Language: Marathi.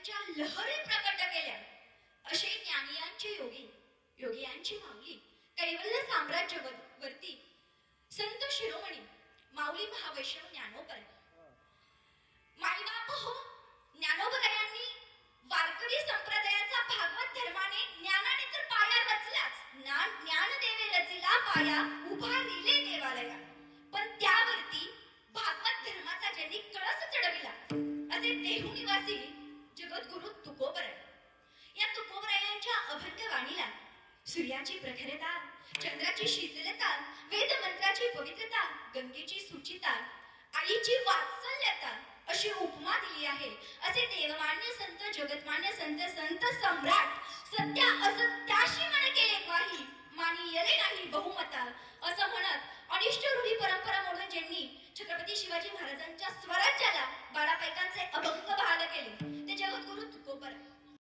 ज्ञानाच्या लहरी प्रकट केल्या असे ज्ञानियांचे योगी योगियांची माऊली कैवल्य साम्राज्य वरती संत शिरोमणी माऊली महावैष्णव ज्ञानोबर माईबाप हो ज्ञानोबरायांनी वारकरी संप्रदायाचा भागवत धर्माने ज्ञानाने तर पाया रचलाच ज्ञान देवे रचिला पाया उभा रिले देवालया पण त्यावरती भागवत धर्माचा ज्यांनी कळस चढविला असे देहू निवासी जगद्गुरु तुकोबराय या तुकोबरायांच्या अभंग वाणीला सूर्याची प्रखरता चंद्राची शीतलता वेद मंत्राची पवित्रता गंगेची सुचिता आईची वात्सल्यता अशी उपमा दिली आहे असे देवमान्य संत जगतमान्य संत संत सम्राट सत्या असत्याशी म्हण केले ग्वाही मानी यले नाही बहुमता असं म्हणत अनिष्ट रूढी परंपरा मोडून ज्यांनी छत्रपती शिवाजी महाराजांच्या स्वरा